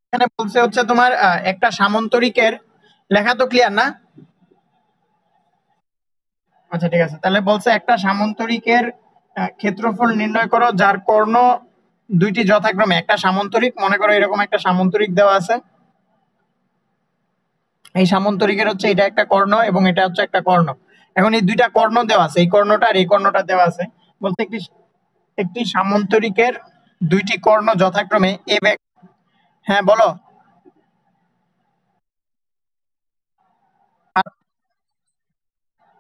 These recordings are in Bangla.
এখানে বলছে হচ্ছে তোমার একটা সামান্তরিকের লেখা তো ক্লিয়ার না? আচ্ছা ঠিক আছে, তাহলে বলছে একটা সামান্তরিকের ক্ষেত্রফল নির্ণয় করো যার কর্ণ দুইটি যথাক্রমে, একটা সামান্তরিক মনে করো এরকম একটা সামান্তরিক দেওয়া আছে, এই সামান্তরিকের হচ্ছে এটা একটা কর্ণ এবং এটা হচ্ছে একটা কর্ণ। এখন এই দুইটা কর্ণ দেওয়া আছে, এই কর্ণটা আর এই কর্ণটা দেওয়া আছে। বলতে একটি একটি সামান্তরিকের দুইটি কর্ণ যথাক্রমে হ্যাঁ বলো।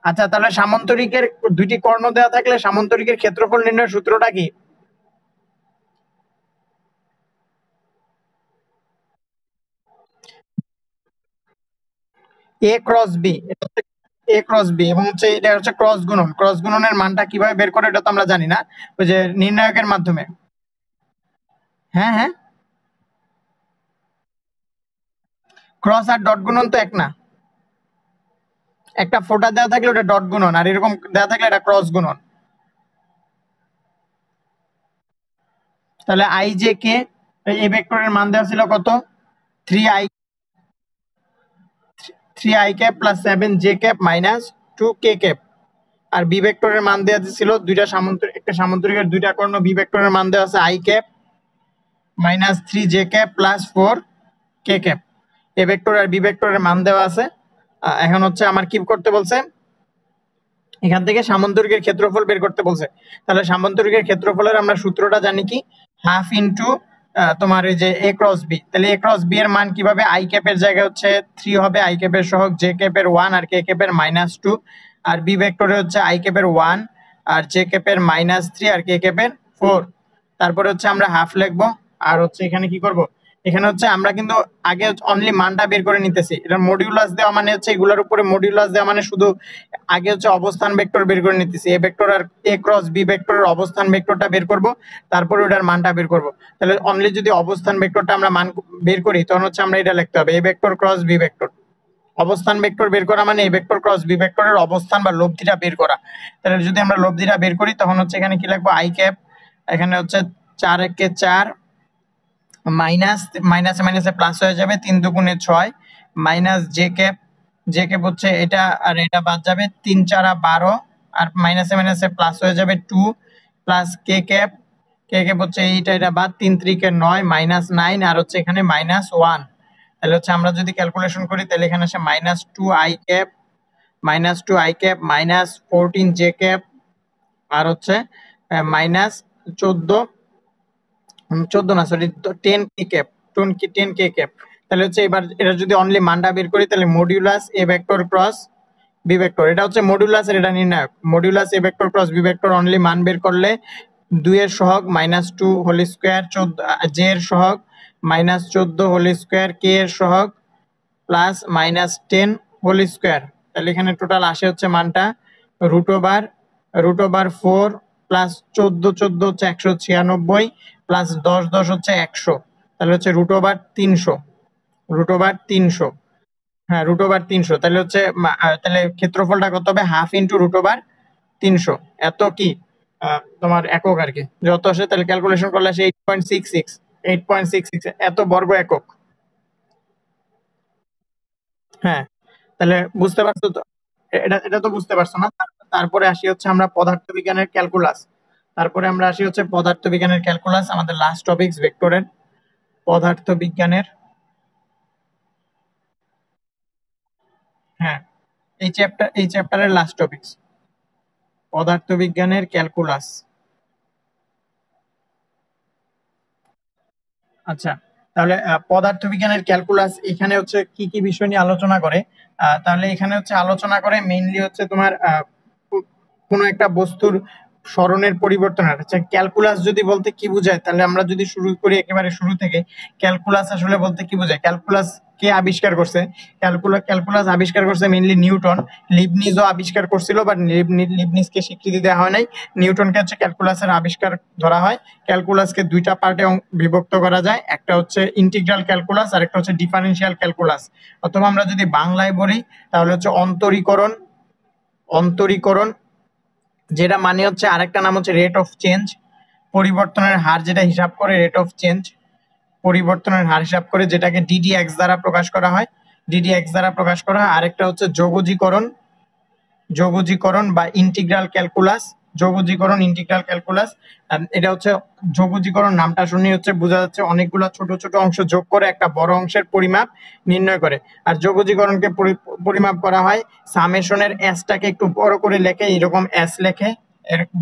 আচ্ছা তাহলে সামান্তরিকের দুইটি কর্ণ দেওয়া থাকলে সামান্তরিকের ক্ষেত্রফল নির্ণয়ের সূত্রটা কি? এ ক্রস বি, এ ক্রস বি এবং হচ্ছে এটা হচ্ছে ক্রস গুণন। ক্রস গুণনের মানটা কিভাবে বের করে এটা তো আমরা জানি না, ওই যে নির্ণায়কের মাধ্যমে। হ্যাঁ হ্যাঁ, ক্রস আর ডট গুণন তো এক না। একটা ফোঁটা দেওয়া থাকলে ওটা ডট গুণন, আর এরকম দেওয়া থাকলে এটা ক্রস গুণন। তাহলে আই জে কে, এই ভেক্টরের মান দেওয়া ছিল কত? 3i, 3i cap plus 7j cap minus 2k cap. আর বি ভেক্টরের মান দেওয়া ছিল দুইটা সামান্তরিক, একটা সামান্তরিকের দুইটা কর্ণ, বি ভেক্টরের মান দেওয়া আছে i cap minus 3j cap plus 4k cap. A vector আর বি ভেক্টরের মান দেওয়া আছে। এখন হচ্ছে আমার কি করতে বলছে, এখান থেকে সামান্তরিকের ক্ষেত্রফল বের করতে বলছে। তাহলে সামান্তরিকের ক্ষেত্রফলের আমরা সূত্রটা জানি কি, হাফ ইন্টু তোমার এই যে এ ক্রস বি। তাহলে এ ক্রস বি এর মান কিভাবে, আই ক্যাপের জায়গায় হচ্ছে 3 হবে, আই ক্যাপের সহগ জে ক্যাপের 1 আর কে ক্যাপের -2, আর বি ভেক্টরে হচ্ছে আই ক্যাপের 1 আর জে ক্যাপের -3 আর কে ক্যাপের 4। তারপরে হচ্ছে আমরা হাফ লিখবো। আর হচ্ছে এখানে কি করব, এখানে হচ্ছে আমরা কিন্তু আগে অনলি মানটা বের করে নিতেছি। এটা মডিউলাস দেওয়া মানে হচ্ছে এগুলোর উপরে মডিউলাস দেওয়া মানে শুধু আগে হচ্ছে অবস্থান ভেক্টর বের করে নিতেছি, এ ভেক্টর আর এ ক্রস বি ভেক্টরের অবস্থান ভেক্টরটা বের করব, তারপরে ওটার মানটা বের করব। তাহলে অনলি যদি অবস্থান ভেক্টরটা আমরা মান বের করি তখন হচ্ছে আমরা এটা লিখতে হবে a vector cross b vector. অবস্থান ভেক্টর বের করা মানে এ ভেক্টর ক্রস বি ভেক্টরের অবস্থান বা লব্ধিটা বের করা। তাহলে যদি আমরা লব্ধিটা বের করি তখন হচ্ছে এখানে কি লিখবো, আই ক্যাপ, এখানে হচ্ছে 4 একে 4 মাইনাস মাইনাসে মাইনাসে প্লাস হয়ে যাবে, 3 দুগুণে 6 minus J cap, J cap হচ্ছে এটা আর এটা বাদ যাবে, 3 4 12 আর মাইনাসে মাইনাসে প্লাস হয়ে যাবে 2 প্লাস কে ক্যাপ, কে ক্যাপ হচ্ছে এইটা এটা বাদ, 3 3 9 -9 আর হচ্ছে এখানে -1। তাহলে হচ্ছে আমরা যদি ক্যালকুলেশন করি তাহলে এখানে আসে -2i cap -2i cap -14 J cap আর হচ্ছে -14, 14 না sorry 10 K cap, 10 K cap. তাহলে হচ্ছে এবার এটা যদি অনলি মানটা বের করি তাহলে modulus a vector cross b vector, এটা হচ্ছে মডিউলাস এর এটা নির্ণায়ক। Modulus a vector cross b vector only মান বের করলে 2 এর সহগ -2 হোল স্কয়ার, 14 জে এর সহগ -14 হোল স্কয়ার, কে এর সহগ প্লাস -10 হোল স্কয়ার। তাহলে এখানে টোটাল আসে হচ্ছে মানটা রুট ওভার 4 প্লাস 14 14 হচ্ছে 196 প্লাস 10 10 হচ্ছে 100, তাহলে হচ্ছে √300, √300। হ্যাঁ √300, তাহলে হচ্ছে তাহলে ক্ষেত্রফলটা কত হবে, হাফ ইন্টু √300। এত কি তোমার একক আর কি, যত আসে তাহলে ক্যালকুলেশন করলে আসে 8.66, 8.66 এত বর্গ একক। হ্যাঁ তাহলে বুঝতে পারছো তো, এটা এটা তো বুঝতে পারছো না? তারপরে আসি হচ্ছে আমরা পদার্থবিজ্ঞানের ক্যালকুলাস। তারপরে আমরা আসি হচ্ছে পদার্থবিজ্ঞানের ক্যালকুলাস, আমাদের লাস্ট টপিকস ভেক্টরের পদার্থবিজ্ঞানের। হ্যাঁ এই চ্যাপ্টারের লাস্ট টপিকস পদার্থবিজ্ঞানের ক্যালকুলাস। আচ্ছা তাহলে পদার্থবিজ্ঞানের ক্যালকুলাস এখানে হচ্ছে কি কি বিষয় নিয়ে আলোচনা করে, তাহলে এখানে হচ্ছে আলোচনা করে মেইনলি হচ্ছে তোমার কোনো একটা বস্তুর স্মরণের পরিবর্তন। আচ্ছা ক্যালকুলাস যদি বলতে কি বোঝায়, তাহলে আমরা যদি শুরু করি একেবারে শুরু থেকে, ক্যালকুলাস আসলে বলতে কি বোঝায়, ক্যালকুলাস কে আবিষ্কার করছে, ক্যালকুলাস আবিষ্কার করছে মেইনলি নিউটন। লিবনিজও আবিষ্কার করছিল বাট লিবনিজকে স্বীকৃতি দেওয়া হয় নাই, নিউটনকে হচ্ছে ক্যালকুলাসের আবিষ্কার ধরা হয়। ক্যালকুলাসকে দুইটা পার্টে বিভক্ত করা যায়, একটা হচ্ছে ইন্টিগ্রাল ক্যালকুলাস আর একটা হচ্ছে ডিফারেনশিয়াল ক্যালকুলাস, অথবা আমরা যদি বাংলায় বলি তাহলে হচ্ছে অন্তরীকরণ। অন্তরীকরণ যেটা মানে হচ্ছে আরেকটা নাম হচ্ছে রেট অফ চেঞ্জ, পরিবর্তনের হার যেটা হিসাব করে রেট অফ চেঞ্জ, পরিবর্তনের হার হিসাব করে, যেটাকে ddx দ্বারা প্রকাশ করা হয়, ddx দ্বারা প্রকাশ করা হয়। আরেকটা হচ্ছে যোগজীকরণ বা ইন্টিগ্রাল ক্যালকুলাস, যোগজীকরণ ইন্টিগ্রাল ক্যালকুলাস। এটা হচ্ছে যোগজীকরণ, নামটা শুনে হচ্ছে বোঝা যাচ্ছে অনেকগুলো ছোট ছোট অংশ যোগ করে একটা বড় অংশের পরিমাপ নির্ণয় করে। আর যোগজীকরণকে পরিমাপ করা হয় সামেশনের এসটাকে একটু বড় করে লেখে, এরকম এস লেখে,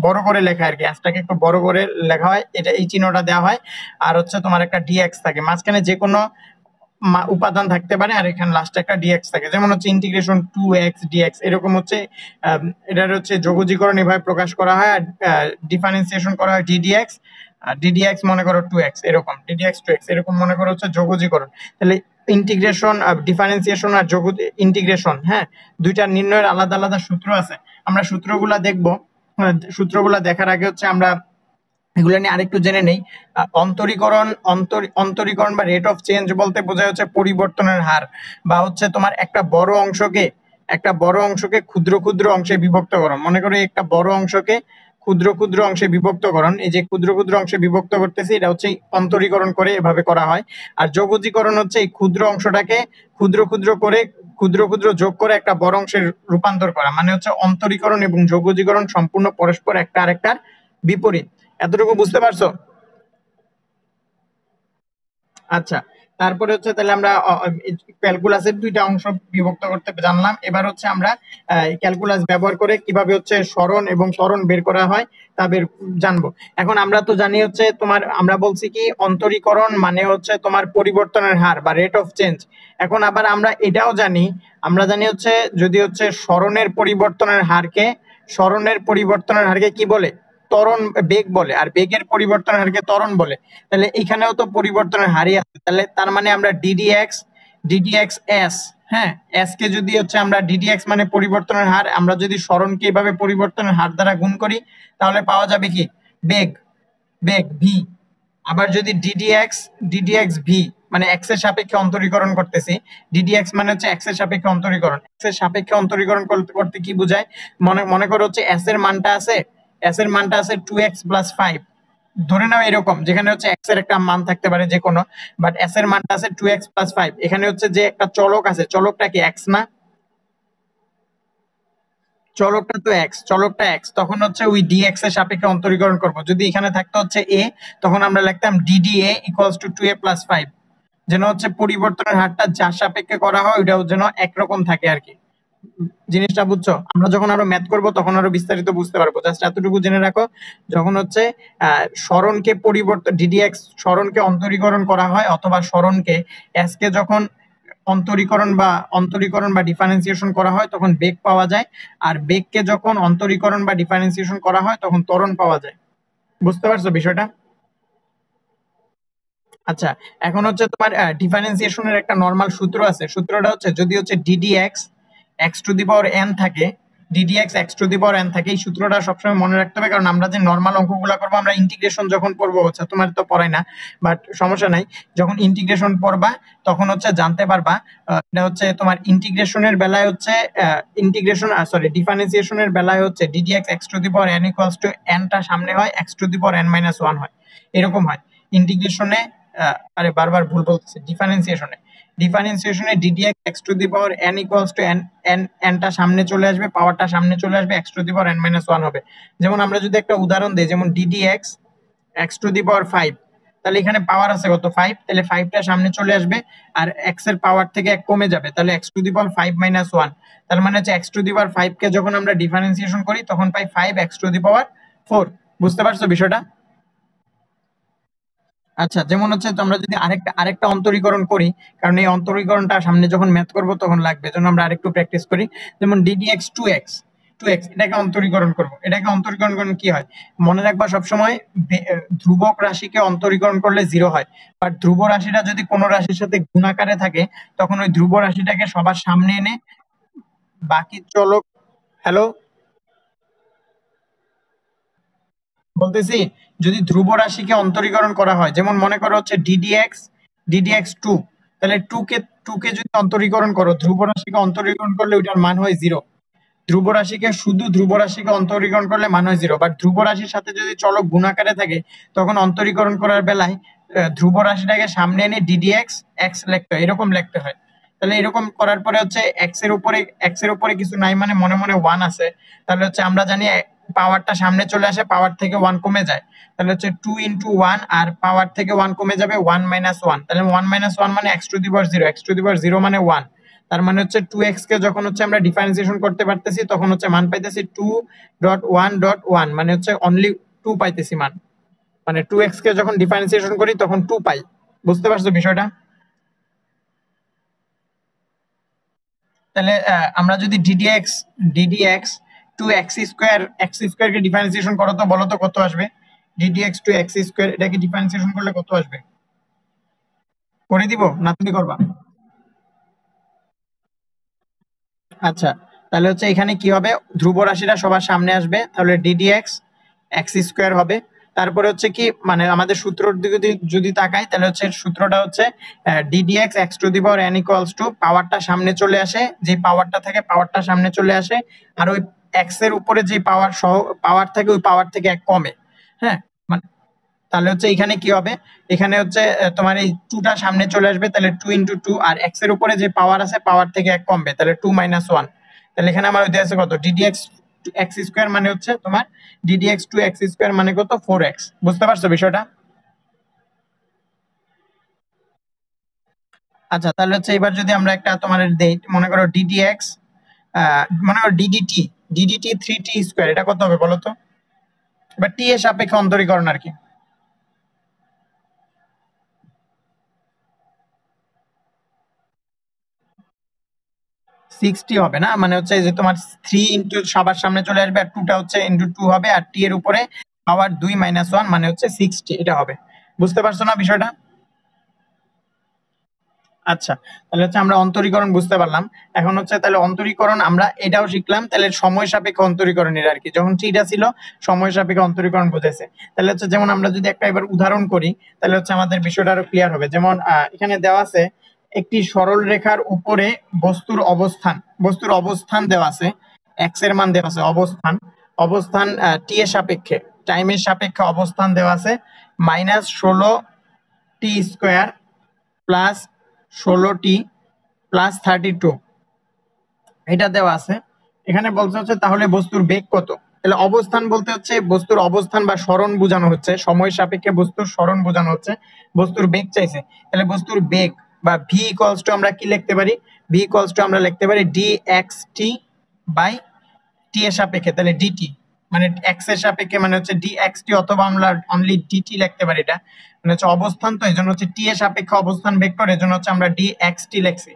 বড় করে লেখা আর কি, এসটাকে একটু বড় করে লেখা হয়, এটা এই চিহ্নটা দেওয়া হয়। আর হচ্ছে তোমার একটা ডিএক্স থাকে, মাঝখানে যে কোনো উপাদান থাকতে পারে, আর এখানে লাস্টে একটা ডিএক্স থাকে, যেমন হচ্ছে ইন্টিগ্রেশন 2x dx, এরকম হচ্ছে এটার হচ্ছে যোগজীকরণ এভাবে প্রকাশ করা হয়। আর ডিফারেন্সিয়েশন করা হয় ddx, ddx মনে করো 2x, এরকম ddx 2x এরকম মনে করো হচ্ছে যোগজীকরণ। তাহলে ইন্টিগ্রেশন, ডিফারেন্সিয়েশন আর ইন্টিগ্রেশন, হ্যাঁ, দুইটা নির্ণয়ের আলাদা আলাদা সূত্র আছে। আমরা সূত্রগুলা দেখবো। সূত্রগুলা দেখার আগে হচ্ছে আমরা এগুলো নিয়ে আরেকটু জেনে নেই। অন্তরীকরণ বা রেট অফ চেঞ্জ বলতে বোঝায় হচ্ছে পরিবর্তনের হার, বা হচ্ছে তোমার একটা বড় অংশকে ক্ষুদ্র ক্ষুদ্র অংশে বিভক্তকরণ। মনে করো একটা বড় অংশকে ক্ষুদ্র ক্ষুদ্র অংশে বিভক্তকরণ, এই যে ক্ষুদ্র ক্ষুদ্র অংশে বিভক্ত করতেছি, এটা হচ্ছে অন্তরীকরণ করে এভাবে করা হয়। আর যোগজীকরণ হচ্ছে এই ক্ষুদ্র অংশটাকে ক্ষুদ্র ক্ষুদ্র যোগ করে একটা বড় অংশে রূপান্তর করা, মানে হচ্ছে অন্তরীকরণ এবং যোগজীকরণ সম্পূর্ণ পরস্পর একটা আরেকটার বিপরীত। এতটুকু বুঝতে পারছো? আচ্ছা, তারপরে হচ্ছে তাহলে আমরা ক্যালকুলাসের দুইটা অংশ বিভক্ত করতে জানলাম। এবার হচ্ছে আমরা ক্যালকুলাস ব্যবহার করে কিভাবে হচ্ছে সরণ এবং ত্বরণ বের করা হয় তা জানবো। এখন আমরা তো জানি হচ্ছে তোমার, আমরা বলছি কি অন্তরীকরণ মানে হচ্ছে তোমার পরিবর্তনের হার বা রেট অফ চেঞ্জ। এখন আবার আমরা এটাও জানি, হচ্ছে যদি হচ্ছে সরণের পরিবর্তনের হারকে কি বলে? ত্বরণ, বেগ বলে। আর বেগের পরিবর্তনের হারকে ত্বরণ বলে। তাহলে এখানেও তো পরিবর্তনের হারই আছে, তাহলে তার মানে আমরা ddx s, হ্যাঁ, s কে যদি হচ্ছে আমরা ddx মানে পরিবর্তনের হার, আমরা যদি সরণকে এভাবে পরিবর্তনের হার দ্বারা গুণ করি, তাহলে পাওয়া যাবে কি? বেগ v। আবার যদি ddx v মানে x এর সাপেক্ষে অন্তরীকরণ করতেছি, ddx মানে হচ্ছে x এর সাপেক্ষে অন্তরীকরণ। x এর সাপেক্ষে অন্তরীকরণ করতে কি বোঝায়? মনে করো হচ্ছে s এর মানটা আছে 2x + 5, ধরে নাও এরকম, যেখানে হচ্ছে x এর একটা মান থাকতে পারে যে কোনো, বাট s এর মানটা আছে 2x + 5। এখানে হচ্ছে যে একটা চলক আছে, চলকটা কি x না? চলকটা x, তখন হচ্ছে ওই dx এর সাপেক্ষে অন্তরীকরণ করব। যদি এখানে থাকতো হচ্ছে a, তখন আমরা লিখতাম dda = 2a + 5, যেন হচ্ছে পরিবর্তনের হারটা যার সাপেক্ষে করা হয় ওইটাও যেন একরকম থাকে আর কি। জিনিসটা বুঝছো? আমরা যখন আরো ম্যাথ করব তখন আরো বিস্তারিত বুঝতে পারবো। জাস্ট এতটুকু জেনে রাখো, যখন হচ্ছে সরণকে ddx সরণকে অন্তরীকরণ করা হয়, অথবা সরণকে s কে যখন অন্তরীকরণ বা ডিফারেন্সিয়েশন করা হয় তখন বেগ পাওয়া যায়, আর বেগকে যখন অন্তরীকরণ বা ডিফারেন্সিয়েশন করা হয় তখন ত্বরণ পাওয়া যায়। বুঝতে পারছো বিষয়টা? আচ্ছা, এখন হচ্ছে তোমার ডিফারেন্সিয়েশনের একটা নরমাল সূত্র আছে। সূত্রটা হচ্ছে যদি হচ্ছে ddx x⁴n থাকে, এই সূত্রটা সবসময় মনে রাখতে হবে, কারণ আমরা যে নরমাল অঙ্কগুলো করবো, আমরা ইন্টিগ্রেশন যখন পড়বো, হচ্ছে তোমার তো পড়াই না, বাট সমস্যা নাই, যখন ইন্টিগ্রেশন পড়বা তখন হচ্ছে জানতে পারবা। এটা হচ্ছে তোমার ইন্টিগ্রেশনের বেলায় হচ্ছে ডিফারেন্সিয়েশনের বেলায় হচ্ছে ddx x⁴n n টা সামনে হয়, x⁴n - 1 হয়, এরকম হয়। ইন্টিগ্রেশনে আরে বারবার ভুল বলতেছি, ডিফারেন্সিয়েশনে ddx x⁴n n টা সামনে চলে আসবে, পাওয়ারটা সামনে চলে আসবে, x⁴n - 1 হবে। যেমন আমরা যদি একটা উদাহরণ দেই, যেমন ddx x⁵, তাহলে এখানে পাওয়ার আছে কত? 5, তাহলে 5 টা সামনে চলে আসবে, আর x এর পাওয়ার থেকে 1 কমে যাবে, তাহলে x⁵ - 1। তার মানে হচ্ছে x⁵ কে যখন আমরা ডিফারেন্সিয়েশন করি তখন পাই 5x⁴। বুঝতে পারছো বিষয়টা? আচ্ছা, যেমন হচ্ছে আমরা যদি আরেকটা অন্তরীকরণ করি, কারণ এই অন্তরীকরণটা সামনে যখন ম্যাথ করব তখন লাগবে, জন্য আমরা আরেকটু প্র্যাকটিস করি। যেমন ddx 2x, এটাকে অন্তরীকরণ করব। এটাকে অন্তরীকরণ করলে কি হয়? মনে রাখবা সবসময়, ধ্রুবক রাশিকে অন্তরীকরণ করলে 0 হয়, বাট ধ্রুব রাশিটা যদি কোনো রাশির সাথে গুণাকারে থাকে, তখন ওই ধ্রুব রাশিটাকে সবার সামনে এনে বাকি চলক, হ্যালো বলতেছি, যদি ধ্রুব রাশিকে অন্তরীকরণ করা হয়, যেমন মনে করো হচ্ছে ddx 2, তাহলে 2 কে যদি অন্তরীকরণ করো, ধ্রুব রাশিকে অন্তরীকরণ করলে ওইটার মান হয় 0। শুধু ধ্রুব রাশিকে অন্তরীকরণ করলে মান হয় 0, বাট ধ্রুব রাশির সাথে যদি চলক গুণাকারে থাকে তখন অন্তরীকরণ করার বেলায় ধ্রুব রাশিটাকে সামনে এনে ডিডিএক্স এক্স লিখতে হয়, এরকম লিখতে হয়। তাহলে এরকম করার পরে হচ্ছে এক্স এর উপরে কিছু নাই, মানে মনে মনে 1 আছে। তাহলে হচ্ছে আমরা জানি পাওয়ারটা সামনে চলে আসে, পাওয়ার থেকে 1 কমে যায়। তাহলে হচ্ছে 2 × 1, আর পাওয়ার থেকে 1 কমে যাবে 1 - 1। তাহলে 1 - 1 মানে x⁴, x⁴ মানে 1। তার মানে হচ্ছে 2x কে যখন হচ্ছে আমরা ডিফারেন্সিয়েশন করতে পারতেছি তখন হচ্ছে মান পাইতেছি 2.1.1, মানে হচ্ছে অনলি 2 পাইতেছি মান। মানে 2x কে যখন ডিফারেন্সিয়েশন করি তখন 2 পাই। বুঝতে পারছো বিষয়টা? তাহলে আমরা যদি ddx টু x² কে ডিফারেন্সিয়েশন করো তো বলো তো কত আসবে? ddx টু x² এটাকে ডিফারেন্সিয়েশন করলে কত আসবে? করে দিব না তুমি করবা? আচ্ছা, তাহলে হচ্ছে এখানে কি হবে, ধ্রুব রাশিটা সবার সামনে আসবে, তাহলে ddx x² হবে। তারপরে হচ্ছে কি, মানে আমাদের সূত্রর দিকে যদি তাকাই তাহলে হচ্ছে সূত্রটা হচ্ছে ddx x⁴n = পাওয়ারটা সামনে চলে আসে, যে পাওয়ারটা থাকে পাওয়ারটা সামনে চলে আসে, আর ওই x এর উপরে যে পাওয়ার সহ পাওয়ার থাকে ওই পাওয়ার থেকে 1 কমে। হ্যাঁ, মানে তাহলে হচ্ছে এখানে কি হবে, এখানে হচ্ছে তোমার এই 2টা সামনে চলে আসবে, তাহলে 2 × 2, আর x এর উপরে যে পাওয়ার আছে পাওয়ার থেকে 1 কমবে, তাহলে 2 - 1। তাহলে এখানে আমার হইতে আছে কত, ddx x² মানে হচ্ছে তোমার ddx টু x² মানে কত, 4x। বুঝতে পারছো বিষয়টা? আচ্ছা, তাহলে হচ্ছে এবার যদি আমরা একটা তোমার দেই, মনে করো ddx মনে করো ddt 3t², এটা কত হবে বলো তো? এবার t এর সাপেক্ষে অন্তরীকরণ আর কি। 60 হবে না, মানে হচ্ছে যে তোমার 3 ইনটু সবার সামনে চলে আসবে, আর 2টা হচ্ছে ইনটু 2 হবে, আর t এর উপরে পাওয়ার 2 - 1 মানে হচ্ছে 60, এটা হবে। বুঝতে পারছো না বিষয়টা? আচ্ছা, তাহলে হচ্ছে আমরা অন্তরীকরণ বুঝতে পারলাম। এখন হচ্ছে তাহলে অন্তরীকরণ আমরা এটাও শিখলাম, তাহলে সময় সাপেক্ষ অন্তরীকরণের আর কি, যখন টিটা ছিল সময় সাপেক্ষ অন্তরীকরণ বুঝাইছে। তাহলে হচ্ছে যেমন আমরা যদি একটা এবার উদাহরণ করি তাহলে হচ্ছে আমাদের বিষয়টা আরো ক্লিয়ার হবে। যেমন এখানে দেওয়া আছে একটি সরল রেখার উপরে বস্তুর অবস্থান দেওয়া আছে, এক্স এর মান দেওয়া আছে, অবস্থান টি এর সাপেক্ষে, টাইমের সাপেক্ষে অবস্থান দেওয়া আছে -16t² প্লাস 16t প্লাস 32, এটা দেওয়া আছে। এখানে বলতে হচ্ছে তাহলে বস্তুর বেগ কত? তাহলে অবস্থান বলতে হচ্ছে বস্তুর অবস্থান বা সরণ বোঝানো হচ্ছে, সময় সাপেক্ষে বস্তুর সরণ বোঝানো হচ্ছে, বস্তুর বেগ চাইছে। তাহলে বস্তুর বেগ বা ভি ইকুয়ালস টু আমরা কি লিখতে পারি? ভি ইকুয়ালস টু আমরা লিখতে পারি dxt বাই টি এর সাপেক্ষে, তাহলে ডিটি মানে এক্স এর সাপেক্ষে মানে হচ্ছে dxt, অথবা আমরা অনলি ডিটি লিখতে পারি। এটা মানে হচ্ছে অবস্থান, তো এজন্য হচ্ছে টি এর সাপেক্ষে অবস্থান ভেক্টর, এজন্য হচ্ছে আমরা dxt লিখছি।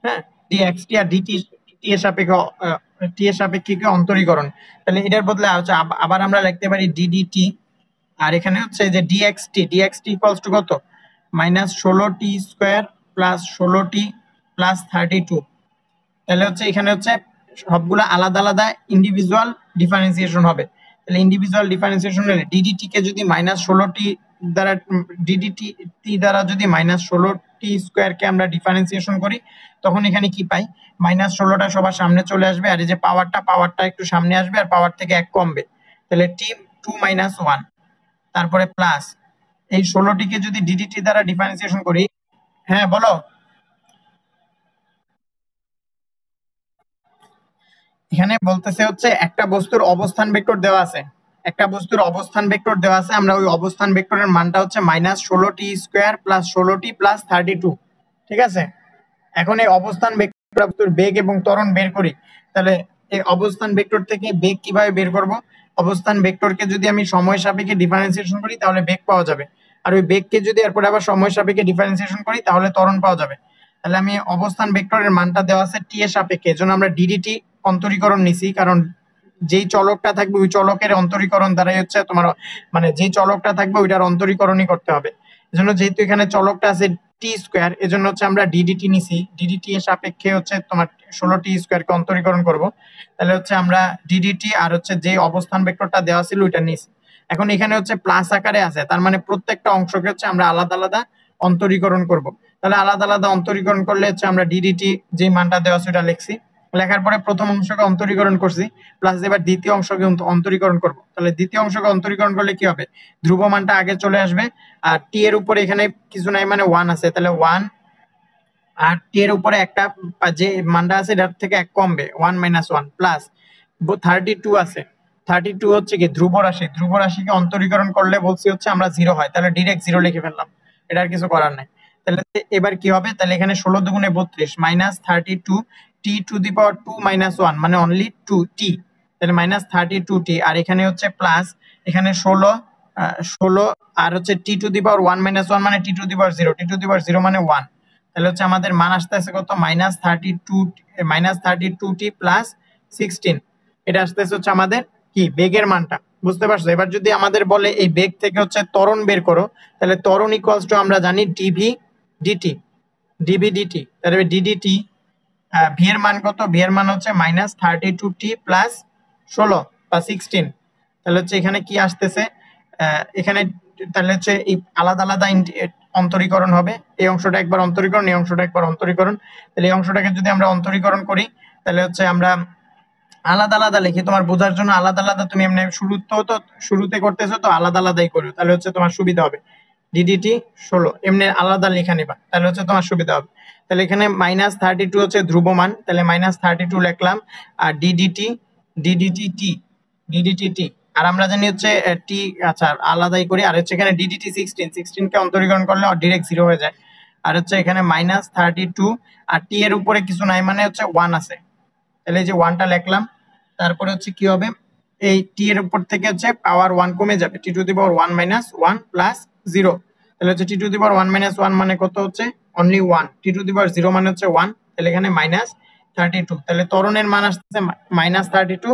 হ্যাঁ, dxt আর ডিটি টি এর সাপেক্ষে কি অন্তরীকরণ। তাহলে এটার বদলে হচ্ছে আবার আমরা লিখতে পারি ddt, আর এখানে হচ্ছে যে dxt ইকুয়ালস টু কত, -16t² প্লাস 16t প্লাস 32। তাহলে হচ্ছে এখানে হচ্ছে সবগুলো আলাদা আলাদা ইন্ডিভিজুয়াল ডিফারেন্সিয়েশন হবে। তাহলে ইন্ডিভিজুয়াল ডিফারেন্সিয়েশন হলে ডিডিটি কে যদি -16t দ্বারা দ্বারা যদি -16t² কে আমরা ডিফারেন্সিয়েশন করি তখন এখানে কি পাই, -16টা সবার সামনে চলে আসবে, আর এই যে পাওয়ারটা একটু সামনে আসবে, আর পাওয়ার থেকে 1 কমবে। তাহলে t 2 - 1, তারপরে প্লাস এই 16টিকে যদি ডিডিটি দ্বারা ডিফারেন্সিয়েশন করি। হ্যাঁ বলো। এখানে বলতেছে হচ্ছে একটা বস্তুর অবস্থান ভেক্টর দেওয়া আছে, আমরা ওই অবস্থান ভেক্টরের মানটা হচ্ছে -16t² প্লাস 16t প্লাস 32। ঠিক আছে, এখন এই অবস্থান ভেক্টর বেগ এবং ত্বরণ বের করি। তাহলে এই অবস্থান ভেক্টর থেকে বেগ কিভাবে বের করব? অবস্থান ভেক্টরকে যদি আমি সময় সাপেক্ষে ডিফারেন্সিয়েশন করি তাহলে বেগ পাওয়া যাবে, আর ওই বেগকে যদি এরপরে আবার সময় সাপেক্ষে ডিফারেন্সিয়েশন করি তাহলে ত্বরণ পাওয়া যাবে। তাহলে আমি অবস্থান ভেক্টরের মানটা দেওয়া আছে টি এর সাপেক্ষে, এজন্য আমরা ডিডিটি অন্তরীকরণ নিছি, কারণ যেই চলকটা থাকবে ওই চলকের অন্তরীকরণ দ্বারাই হচ্ছে তোমার, মানে যেই চলকটা থাকবে ওইটার অন্তরীকরণই করতে হবে। এজন্য যেহেতু এখানে চলকটা আছে t², এজন্য হচ্ছে আমরা ডিডিটি নিছি, ডিডিটি এর সাপেক্ষে হচ্ছে তোমার 16t² কে অন্তরীকরণ করব। তাহলে হচ্ছে আমরা ডিডিটি আর হচ্ছে যে অবস্থান ভেক্টরটা দেওয়া ছিল ওইটা নিছি। এখন এখানে হচ্ছে প্লাস আকারে আছে, তার মানে প্রত্যেকটা অংশকে হচ্ছে আমরা আলাদা আলাদা অন্তরীকরণ করব। তাহলে আলাদা আলাদা অন্তরীকরণ করলে হচ্ছে আমরা ডিডিটি যে মানটা দেওয়া আছে ওটা লিখছি, লেখার পরে প্রথম অংশকে অন্তরীকরণ করছি, প্লাস এবার দ্বিতীয় অংশকে অন্তরীকরণ করব। তাহলে দ্বিতীয় অংশকে অন্তরীকরণ করলে কি হবে, ধ্রুব মানটা আগে চলে আসবে, আর টি এর উপরে এখানে কিছু নাই মানে 1 আছে, তাহলে 1, আর টি এর উপরে একটা যে মানটা আছে এটার থেকে এক কমবে, 1 - 1 প্লাস 32 আছে। 32 হচ্ছে কি ধ্রুব রাশি, ধ্রুব রাশিকে অন্তরীকরণ করলে বলছি হচ্ছে আমরা 0 হয়, তাহলে ডিরেক্ট 0 লিখে ফেললাম, এটা আর কিছু করার নাই। তাহলে এবার কি হবে, তাহলে এখানে 16 দুগুণে 32 -32 টি টু দি পাওয়ার 2 - 1 মানে অনলি 2 টি, তাহলে -32 টি, আর এখানে হচ্ছে প্লাস এখানে 16 আর হচ্ছে টি টু দি পাওয়ার 1 - 1 মানে টি to the power 0, T to the পাওয়ার 0 মানে 1, তাহলে হচ্ছে আমাদের মান আসতেছে কত, -32 টি প্লাস 16, এটা আসতেছে হচ্ছে আমাদের কি বেগের মানটা, বুঝতে পারছো? এবার যদি আমাদের বলে এই বেগ থেকে হচ্ছে ত্বরণ বের করো, তাহলে ত্বরণ ইকুয়ালস টু আমরা জানি ডিভি ডিটি, তাহলে ডিডিটি ভি এর মান কত, ভি এর মান হচ্ছে -32 টি প্লাস 16 বা 16, তাহলে হচ্ছে এখানে কি আসতেছে, এখানে তাহলে হচ্ছে এই আলাদা আলাদা অন্তরীকরণ হবে, এই অংশটা একবার অন্তরীকরণ, এই অংশটা একবার অন্তরীকরণ, তাহলে এই অংশটাকে যদি আমরা অন্তরীকরণ করি তাহলে হচ্ছে আমরা আলাদা আলাদা লিখি, তোমার বোঝার জন্য আলাদা আলাদা, তুমি এমনি শুরুতে করতেছো তো আলাদা আলাদাই করো, তাহলে হচ্ছে তোমার সুবিধা হবে। ডিডিটি 16 এমনি আলাদা লেখা নিবা, তাহলে হচ্ছে তোমার সুবিধা হবে। তাহলে এখানে -32 হচ্ছে ধ্রুবমান, তাহলে -32 লিখলাম, আর ডিডিটি টি, আর আমরা জানি হচ্ছে টি, আচ্ছা আলাদাই করি, আর হচ্ছে এখানে ডিডিটি 16 কে অন্তরীকরণ করলে ডিরেক্ট 0 হয়ে যায়, আর হচ্ছে এখানে -32 আর টি এর উপরে কিছু নাই মানে হচ্ছে 1 আছে, তাহলে এই যে 1টা লিখলাম, তারপরে হচ্ছে কি হবে, এই টি এর উপর থেকে হচ্ছে পাওয়ার 1 কমে যাবে, টি টু দি পাওয়ার 1 - 1 প্লাস 0, তাহলে হচ্ছে টি টু দি পাওয়ার 1 - 1 মানে কত হচ্ছে অনলি 1, টি টু দি পাওয়ার 0 মানে হচ্ছে 1, তাহলে এখানে -32, তাহলে ত্বরণের মান আসছে -32।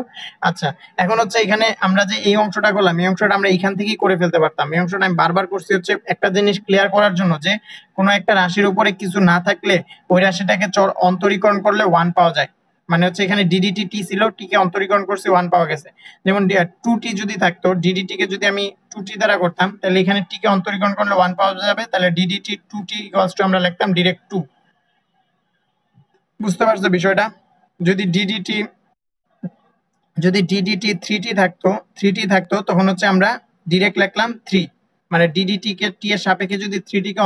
আচ্ছা, এখন হচ্ছে এখানে আমরা যে এই অংশটা করলাম, এই অংশটা আমরা এখান থেকেই করে ফেলতে পারতাম, এই অংশটা আমি বারবার করছি হচ্ছে একটা জিনিস ক্লিয়ার করার জন্য, যে কোনো একটা রাশির উপরে কিছু না থাকলে ওই রাশিটাকে অন্তরীকরণ করলে 1 পাওয়া যায়, মানে হচ্ছে এখানে ডিডিটি টি ছিল, টি কে অন্তরীকরণ করছি 1 পাওয়া গেছে, যেমন 2টি যদি থাকতো, ডিডিটি কে যদি আমি 2টি দ্বারা করতাম তাহলে এখানে টি কে অন্তরীকরণ করলে 1 পাওয়া যাবে, তাহলে ডিডিটি 2টি ইকুয়ালস টু আমরা লিখতাম ডাইরেক্ট 2, বুঝতে পারছো বিষয়টা? যদি ডিডিটি 3টি থাকতো তখন হচ্ছে আমরা ডাইরেক্ট লিখলাম 3, মানে ডিডিটি কে টি এর সাপেক্ষে যদি 3টি কে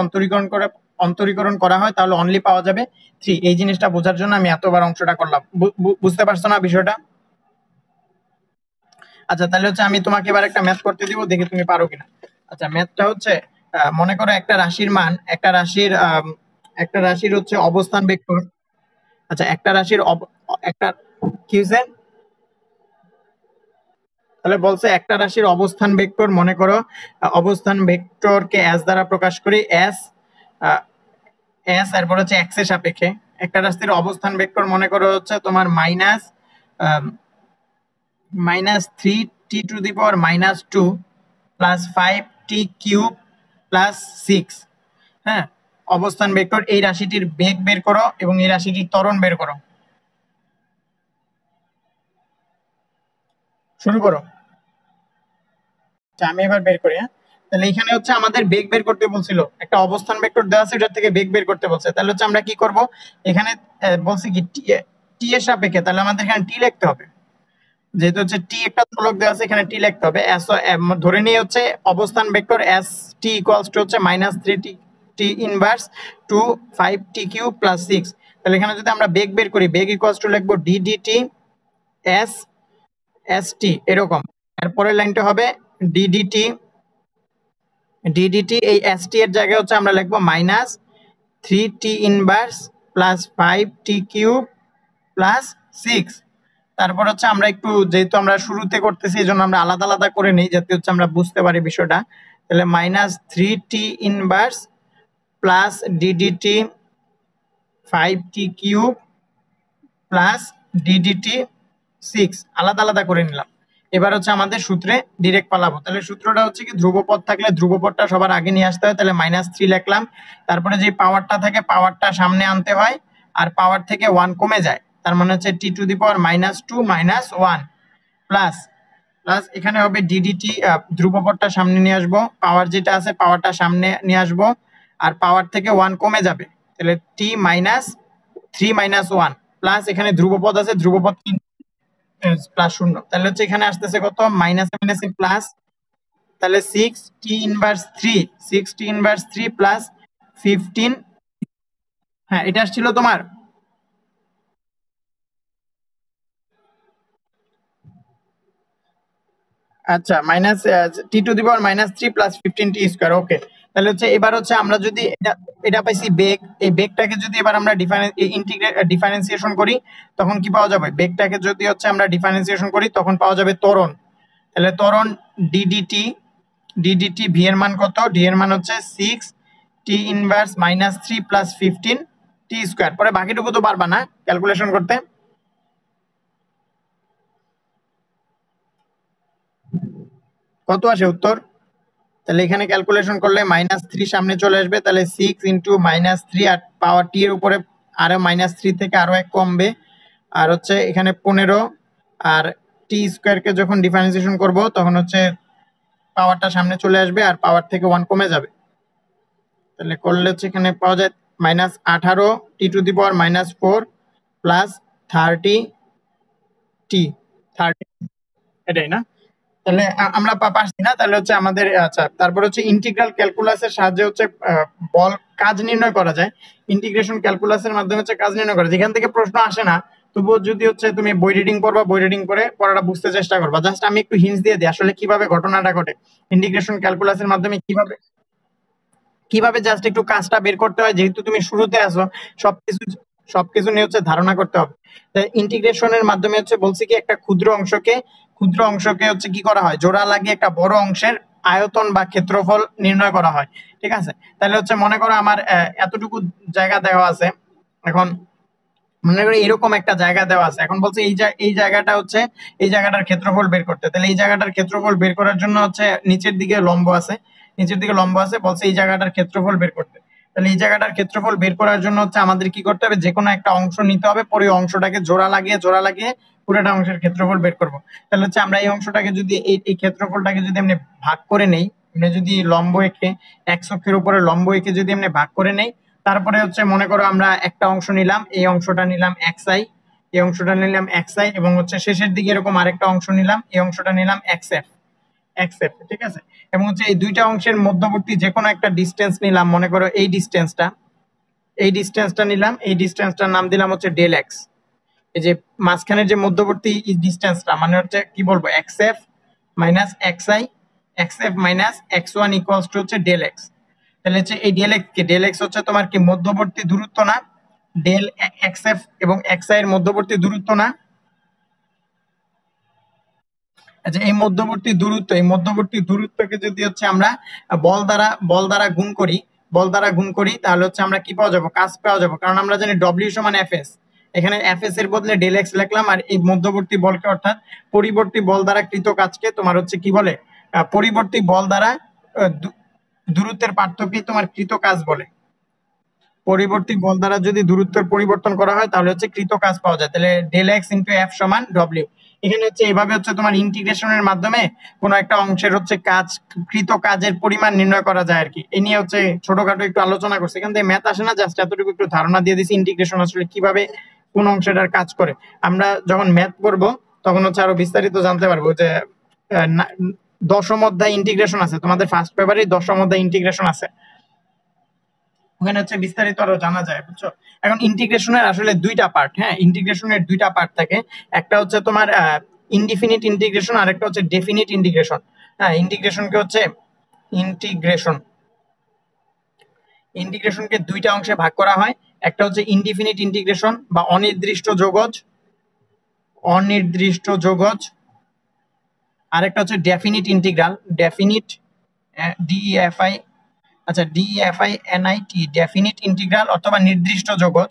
অন্তরীকরণ করা হয় তাহলে অনলি পাওয়া যাবে 3, এই জিনিসটা বোঝার জন্য আমি এতবার অংশটা করলাম, বুঝতে পারছো না বিষয়টা? আচ্ছা, তাহলে হচ্ছে আমি তোমাকে এবার একটা ম্যাথ করতে দিব, দেখি তুমি পারো কিনা। আচ্ছা, ম্যাথটা হচ্ছে মনে করো একটা রাশির মান, একটা রাশির হচ্ছে অবস্থান ভেক্টর। আচ্ছা, একটা রাশির একটা কি হয়েছে, তাহলে বলছে একটা রাশির অবস্থান ভেক্টর, মনে করো অবস্থান ভেক্টরকে এস দ্বারা প্রকাশ করি, এস এরপর হচ্ছে এক্স এর সাপেক্ষে একটা রাশির অবস্থান ভেক্টর মনে করো হচ্ছে তোমার -3 to the power -2 plus 5t cube plus 6, হ্যাঁ, অবস্থান ভেক্টর, এই রাশিটির বেগ বের করো এবং এই রাশিটির ত্বরণ বের করো, শুরু করো। আমি এবার বের করি, হ্যাঁ, তাহলে এখানে হচ্ছে আমাদের বেগ বের করতে বলছিল, একটা অবস্থান ভেক্টর দেওয়া আছে এটার থেকে বেগ বের করতে বলছে, তাহলে হচ্ছে আমরা কি করব, এখানে বলছি কি টি এর সাপেক্ষে, তাহলে আমাদের এখানে টি লিখতে হবে, যেহেতু হচ্ছে টি একটা চলক দেওয়া আছে এখানে টি লিখতে হবে, এস ধরে নিয়ে হচ্ছে অবস্থান vector s t equals to হচ্ছে -3t t inverse two 5t cube plus 6, তাহলে এখানে যদি আমরা বেগ বের করি, বেগ ইকুয়ালস টু লিখবো ডিডিটি এস এস টি এরকম, এরপরের লাইনটা হবে ডিডিটি এই এস টি এর জায়গায় হচ্ছে আমরা লিখবো -3t inverse plus 5t cube plus 6, তারপর হচ্ছে আমরা একটু, যেহেতু আমরা শুরুতে করতেছি এই জন্য আমরা আলাদা আলাদা করে নিই যাতে হচ্ছে আমরা বুঝতে পারি বিষয়টা, তাহলে -3t inverse plus DDT 5t cube plus DDT 6 আলাদা আলাদা করে নিলাম। এবার হচ্ছে আমাদের সূত্রে ডিরেক্ট পালাবো, তাহলে সূত্রটা হচ্ছে কি ধ্রুবপদ থাকলে ধ্রুবপদটা সবার আগে নিয়ে আসতে হয়, তাহলে -3 লিখলাম, তারপরে যে পাওয়ারটা থাকে পাওয়ারটা সামনে আনতে হয়, আর পাওয়ার থেকে 1 কমে যায়, তার মানে হচ্ছে টি টু দি পাওয়ার -2 -1 প্লাস এখানে হবে ডিডিটি, ধ্রুবপদটা সামনে নিয়ে আসবো, পাওয়ার যেটা আছে পাওয়ারটা সামনে নিয়ে আসবো, আর পাওয়ার থেকে 1 কমে যাবে, তাহলে টি -3 - 1 প্লাস এখানে ধ্রুবপদ আছে, ধ্রুবপদ প্লাস 0, তাহলে হচ্ছে এখানে আসতেছে কত মাইনাস মাইনাসে প্লাস, তাহলে 6t ইনভার্স 3 প্লাস 15। হ্যাঁ এটা আসছিল তোমার আচ্ছা মাইনাস t⁻³ প্লাস 15t²। ওকে, তাহলে হচ্ছে এবার হচ্ছে আমরা যদি এটা পাইছি বেগ, এই বেগটাকে যদি এবার আমরা ডিফারেন্সিয়েশন করি তখন কি পাওয়া যাবে? বেগটাকে যদি হচ্ছে আমরা ডিফারেন্সিয়েশন করি তখন পাওয়া যাবে ত্বরণ। তাহলে ত্বরণ ডিডিটি ভি এর মান কত? ডি এর মান হচ্ছে 6t⁻³ প্লাস 15t²। পরে বাকিটুকু তো পারবা না ক্যালকুলেশন করতে, কত আসে উত্তর? তাহলে এখানে ক্যালকুলেশন করলে -3 সামনে চলে আসবে, তাহলে 6 ইন্টু -3 আর পাওয়ার টি এর উপরে আরো -3 থেকে আরো 1 কমবে, আর হচ্ছে এখানে 15 আর t² কে যখন ডিফারেন্সিয়েশন করব তখন হচ্ছে পাওয়ারটা সামনে চলে আসবে আর পাওয়ার থেকে 1 কমে যাবে। তাহলে করলে হচ্ছে এখানে পাওয়া যায় -18t⁻⁻4 প্লাস 30t, এটাই না? তাহলে আমরা পারছি না, তাহলে হচ্ছে আমাদের আচ্ছা তারপর হচ্ছে ইন্টিগ্রাল ক্যালকুলাসের সাহায্যে হচ্ছে বল কাজ নির্ণয় করা যায়। ইন্টিগ্রেশন ক্যালকুলাসের মাধ্যমে হচ্ছে কাজ নির্ণয় করা যায়। যেখান থেকে প্রশ্ন আসে না তবুও যদি হচ্ছে তুমি বই রিডিং করবা, বই রিডিং করে পড়াটা বুঝতে চেষ্টা করবা। জাস্ট আমি একটু হিন্টস দিয়ে দিই আসলে কিভাবে ঘটনাটা ঘটে, ইন্টিগ্রেশন ক্যালকুলাসের মাধ্যমে কিভাবে জাস্ট একটু কাজটা বের করতে হয়। যেহেতু তুমি শুরুতে আসো, সবকিছু নিয়ে হচ্ছে ধারণা করতে হবে। ইন্টিগ্রেশনের মাধ্যমে হচ্ছে বলছি কি একটা ক্ষুদ্র অংশকে হচ্ছে কি করা হয়, জোড়া লাগিয়ে একটা বড় অংশের আয়তন বা ক্ষেত্রফল নির্ণয় করা হয়। ঠিক আছে, তাহলে হচ্ছে মনে করো আমার এতটুকু জায়গা দেওয়া আছে, এখন মনে করি এরকম একটা জায়গা দেওয়া আছে, এখন বলছে এই জায়গাটা হচ্ছে এই জায়গাটার ক্ষেত্রফল বের করতে। তাহলে এই জায়গাটার ক্ষেত্রফল বের করার জন্য হচ্ছে নিচের দিকে লম্ব আছে, বলছে এই জায়গাটার ক্ষেত্রফল বের করতে। তাহলে এই জায়গাটার ক্ষেত্রফল বের করার জন্য হচ্ছে আমাদের কি করতে হবে, যে কোনো একটা অংশ নিতে হবে, পরে অংশটাকে জোড়া লাগিয়ে পুরোটা অংশের ক্ষেত্রফল বের করব। তাহলে হচ্ছে আমরা এই অংশটাকে যদি এই ক্ষেত্রফলটাকে যদি আমরা ভাগ করে নেই, মানে যদি লম্ব এঁকে x অক্ষের উপরে লম্ব এঁকে যদি আমরা ভাগ করে নেই, তারপরে হচ্ছে মনে করো আমরা একটা অংশ নিলাম, এই অংশটা নিলাম xi, এই অংশটা নিলাম xi, এবং হচ্ছে শেষের দিকে এরকম আরেকটা অংশ নিলাম, এই অংশটা নিলাম xf। ঠিক আছে, এবং হচ্ছে এই দুইটা অংশের মধ্যবর্তী যে কোনো একটা ডিসটেন্স নিলাম, মনে করো এই ডিসটেন্সটা নিলাম, এই ডিসটেন্সটার নাম দিলাম হচ্ছে ডেল এক্স। এই যে মাঝখানের যে মধ্যবর্তী ডিসটেন্সটা মানে হচ্ছে কি বলবো, xf minus xi, xf minus x1 equals to হচ্ছে ডেল এক্স। তাহলে হচ্ছে এই ডেল এক্স হচ্ছে তোমার কি মধ্যবর্তী দূরত্ব না, ডেল xf এবং xi এর মধ্যবর্তী দূরত্ব না। আচ্ছা এই মধ্যবর্তী দূরত্বকে যদি হচ্ছে আমরা বল দ্বারা গুণ করি তাহলে হচ্ছে আমরা কি পাওয়া যাবো, কাজ পাওয়া যাবো। কারণ আমরা জানি ডব্লিউ সমান এফএস, এখানে এফএস এর বদলে ডেল এক্স লিখলাম, আর এই মধ্যবর্তী বলকে অর্থাৎ পরিবর্তী বল দ্বারা কৃত কাজকে তোমার হচ্ছে কি বলে, পরিবর্তী বল দ্বারা দূরত্বের পার্থক্যই তোমার কৃত কাজ বলে। পরিবর্তী বল দ্বারা যদি দূরত্বের পরিবর্তন করা হয় তাহলে হচ্ছে কৃত কাজ পাওয়া যায়। তাহলে ডেল এক্স ইন্টু এফ সমান ডব্লিউ। এখানে হচ্ছে এইভাবে হচ্ছে তোমার ইন্টিগ্রেশনের মাধ্যমে কোনো একটা অংশের হচ্ছে কৃত কাজের পরিমাণ নির্ণয় করা যায় আর কি। এই নিয়ে হচ্ছে ছোটখাটো একটু আলোচনা করছে, এখান থেকে ম্যাথ আসে না, জাস্ট এতটুকু একটু ধারণা দিয়ে দিছি ইন্টিগ্রেশন আসলে কিভাবে কোন অংশটার কাজ করে। আমরা যখন ম্যাথ করব তখন হচ্ছে আরো বিস্তারিত জানতে পারবো। যে দশম অধ্যায় ইন্টিগ্রেশন আছে, তোমাদের ফার্স্ট পেপারে দশম অধ্যায় ইন্টিগ্রেশন আছে, ওখানে হচ্ছে বিস্তারিত আরো জানা যায়, বুঝছো? এখন ইন্টিগ্রেশনের আসলে দুইটা পার্ট, হ্যাঁ ইন্টিগ্রেশনের দুইটা পার্ট থাকে, একটা হচ্ছে তোমার ইনডিফিনিট ইন্টিগ্রেশন আর একটা হচ্ছে ডেফিনিট ইন্টিগ্রেশন। হ্যাঁ ইন্টিগ্রেশনকে দুইটা অংশে ভাগ করা হয়, একটা হচ্ছে ইনডিফিনিট ইন্টিগ্রেশন বা অনির্দিষ্ট যোগজ, আরেকটা হচ্ছে ডেফিনিট ইন্টিগ্রাল, ডিইএফআই, আচ্ছা DEFINIT, ডেফিনিট ইন্টিগ্রাল অথবা নির্দিষ্ট যোগজ।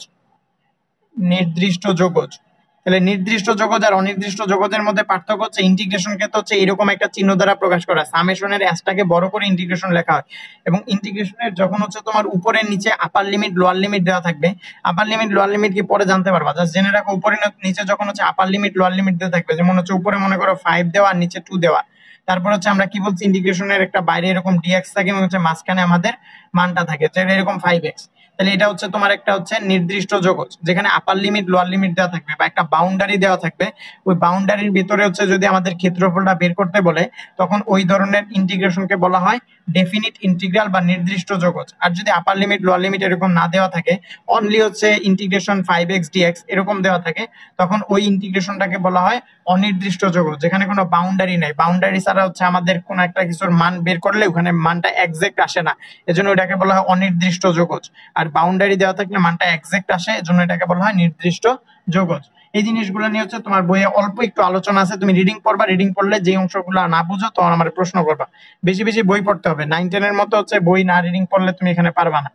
তাহলে নির্দিষ্ট যোগজ আর অনির্দিষ্ট যোগজের মধ্যে পার্থক্য হচ্ছে ইন্টিগ্রেশনকে তো হচ্ছে এরকম একটা চিহ্ন দ্বারা প্রকাশ করা, সামেশনের এসটাকে বড় করে ইন্টিগ্রেশন লেখা হয়। এবং ইন্টিগ্রেশনের যখন হচ্ছে তোমার উপরে নিচে আপার লিমিট লোয়ার লিমিট দেওয়া থাকবে, আপার লিমিট লোয়ার লিমিট কি পরে জানতে পারবা, জাস্ট জেনে রাখো উপরে নিচে যখন হচ্ছে আপার লিমিট লোয়ার লিমিট দেওয়া থাকবে, যেমন হচ্ছে উপরে মনে করো 5 দেওয়া আর নিচে 2 দেওয়া, তারপর হচ্ছে আমরা কি বলছি ইন্টিগ্রেশনের একটা বাইরে এরকম dx থাকে এবং হচ্ছে মাঝখানে আমাদের মানটা থাকে, যেটা এরকম 5x। তাহলে এটা হচ্ছে তোমার একটা হচ্ছে নির্দিষ্ট যোগজ, যেখানে আপার লিমিট লোয়ার লিমিট দেওয়া থাকবে বা একটা বাউন্ডারি দেওয়া থাকবে। ওই বাউন্ডারির ভিতরে হচ্ছে যদি আমাদের ক্ষেত্রফলটা বের করতে বলে, তখন ওই ধরনের ইন্টিগ্রেশনকে বলা হয় ডেফিনিট ইন্টিগ্রাল বা নির্দিষ্ট যোগজ। আর যদি আপার লিমিট লোয়ার লিমিট এরকম না দেওয়া থাকে, অনলি হচ্ছে ইন্টিগ্রেশন 5x dx এরকম দেওয়া থাকে, তখন ওই ইন্টিগ্রেশনটাকে বলা হয় অনির্দিষ্ট যোগজ, যেখানে কোনো বাউন্ডারি নাই। বাউন্ডারি ছাড়া হচ্ছে আমাদের কোনো একটা কিছুর মান বের করলে ওখানে মানটা এক্সাক্ট আসে না, এজন্য এটাকে বলা হয় অনির্দিষ্ট যোগজ। আর বাউন্ডারি দেওয়া থাকলে মানটা এক্সাক্ট আসে, এজন্য এটাকে বলা হয় নির্দিষ্ট যোগজ। এই জিনিসগুলো নিয়ে হচ্ছে তোমার বইয়ে অল্প একটু আলোচনা আছে, তুমি রিডিং পড়বা, রিডিং পড়লে যে অংশগুলো না বুঝো তখন আমার প্রশ্ন করবা। বেশি বেশি বই পড়তে হবে, 9-10 এর মতো হচ্ছে বই না রিডিং পড়লে তুমি এখানে পারবা না।